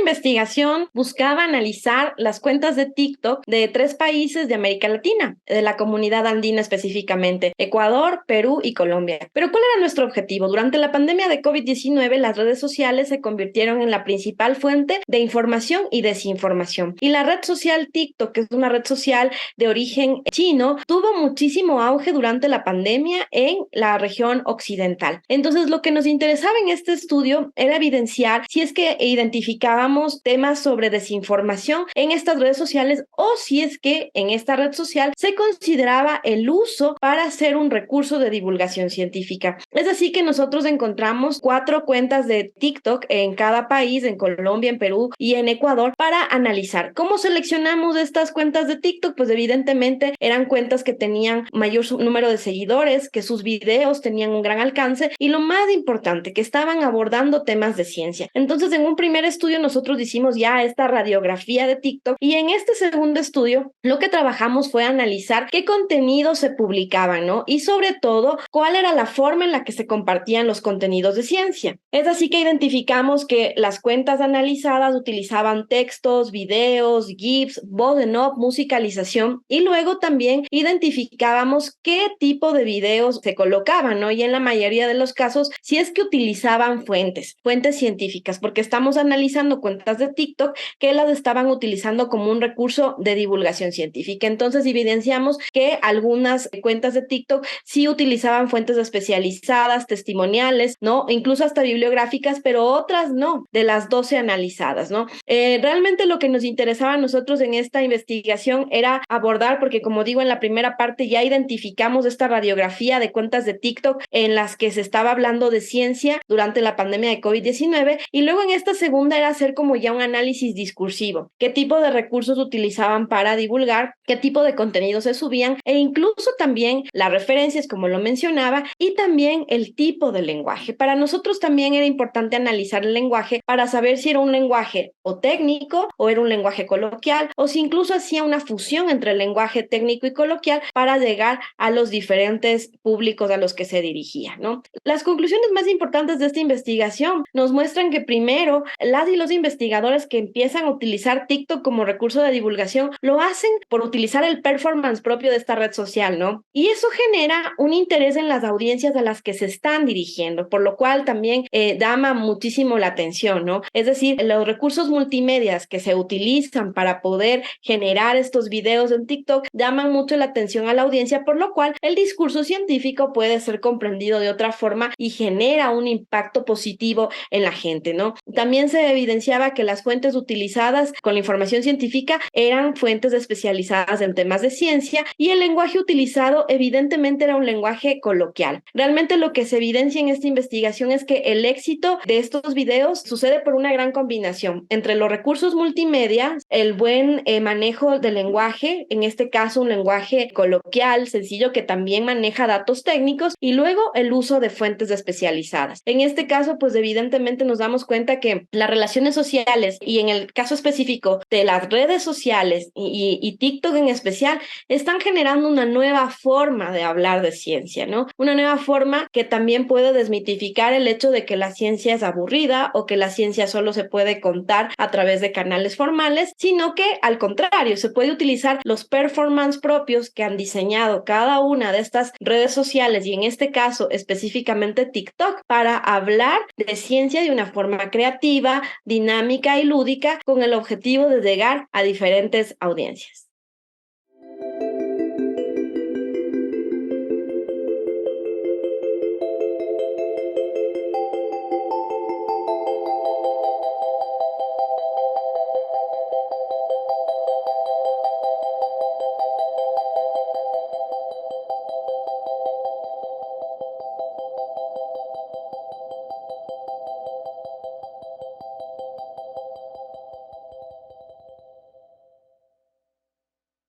investigación buscaba analizar las cuentas de TikTok de 3 países de América Latina, de la comunidad andina específicamente, Ecuador, Perú y Colombia. Pero ¿cuál era nuestro objetivo? Durante la pandemia de COVID-19, las redes sociales se convirtieron en la principal fuente de información y desinformación. Y la red social TikTok, que es una red social de origen chino, tuvo muchísimo auge durante la pandemia en la región occidental. Entonces, lo que nos interesaba en este estudio era evidenciar si es que identificábamos temas sobre desinformación en estas redes sociales o si es que en esta red social se consideraba el uso para ser un recurso de divulgación científica. Es así que nosotros encontramos 4 cuentas de TikTok en cada país, en Colombia, en Perú y en Ecuador, para analizar. ¿Cómo seleccionamos estas cuentas de TikTok? Pues evidentemente eran cuentas que tenían mayor número de seguidores, que sus videos tenían un gran alcance y lo más importante, que estaban abordando temas de ciencia. Entonces, en un primer estudio nosotros hicimos ya esta radiografía de TikTok y en este segundo estudio lo que trabajamos fue analizar qué contenidos se publicaban, ¿no? Y sobre todo, cuál era la forma en la que se compartían los contenidos de ciencia. Es así que identificamos que las cuentas analizadas utilizaban textos, videos, GIFs, voz en off, musicalización y luego también identificábamos qué tipo de videos se colocaban, ¿no? Y en la mayoría de los casos, si es que utilizaban fuentes científicas, porque estamos analizando cuentas de TikTok que las estaban utilizando como un recurso de divulgación científica. Entonces, evidenciamos que algunas cuentas de TikTok sí utilizaban fuentes especializadas, testimoniales, ¿no? Incluso hasta bibliográficas, pero otras no, de las 12 analizadas, ¿no? Realmente lo que nos interesaba a nosotros en esta investigación era abordar, porque como digo, en la primera parte ya identificamos esta radiografía de cuentas de TikTok en las que se estaba hablando de ciencia durante la pandemia de COVID-19 y luego en esta segunda era hacer como ya un análisis discursivo, qué tipo de recursos utilizaban para divulgar, qué tipo de contenido se subían e incluso también las referencias, como lo mencionaba, y también el tipo de lenguaje. Para nosotros también era importante analizar el lenguaje para saber si era un lenguaje o técnico o era un lenguaje coloquial o si incluso hacía una fusión entre el lenguaje técnico y coloquial para llegar a los diferentes públicos a los que se dirigía, ¿no? Las conclusiones más importantes de esta investigación nos muestran que primero las y los investigadores que empiezan a utilizar TikTok como recurso de divulgación lo hacen por utilizar el performance propio de esta red social, ¿no? Y eso genera un interés en las audiencias a las que se están dirigiendo, por lo cual también llama muchísimo la atención, ¿no? Es decir, los recursos multimedias que se utilizan para poder generar estos videos en TikTok llaman mucho la atención a la audiencia, por lo cual el discurso científico puede ser comprendido de otra forma y genera un impacto positivo en la gente, ¿no? También se evidenciaba que las fuentes utilizadas con la información científica eran fuentes especializadas en temas de ciencia y el lenguaje utilizado evidentemente era un lenguaje coloquial. Realmente lo que se evidencia en esta investigación es que el éxito de estos videos sucede por una gran combinación entre los recursos multimedia, el buen manejo del lenguaje, en este caso un lenguaje coloquial, sencillo, que también maneja datos técnicos y luego el uso de fuentes especializadas. En este caso, pues evidentemente nos damos cuenta que las relaciones sociales y en el caso específico de las redes sociales y TikTok en especial, están generando una nueva forma de hablar de ciencia, ¿no? Una nueva forma que también puede desmitificar el hecho de que la ciencia es aburrida o que la ciencia solo se puede contar a través de canales formales, sino que al contrario, se puede utilizar los performance propios que han diseñado cada una de estas redes sociales y en este caso específicamente TikTok para hablar de ciencia de una forma creativa, dinámica y lúdica con el objetivo de llegar a diferentes audiencias.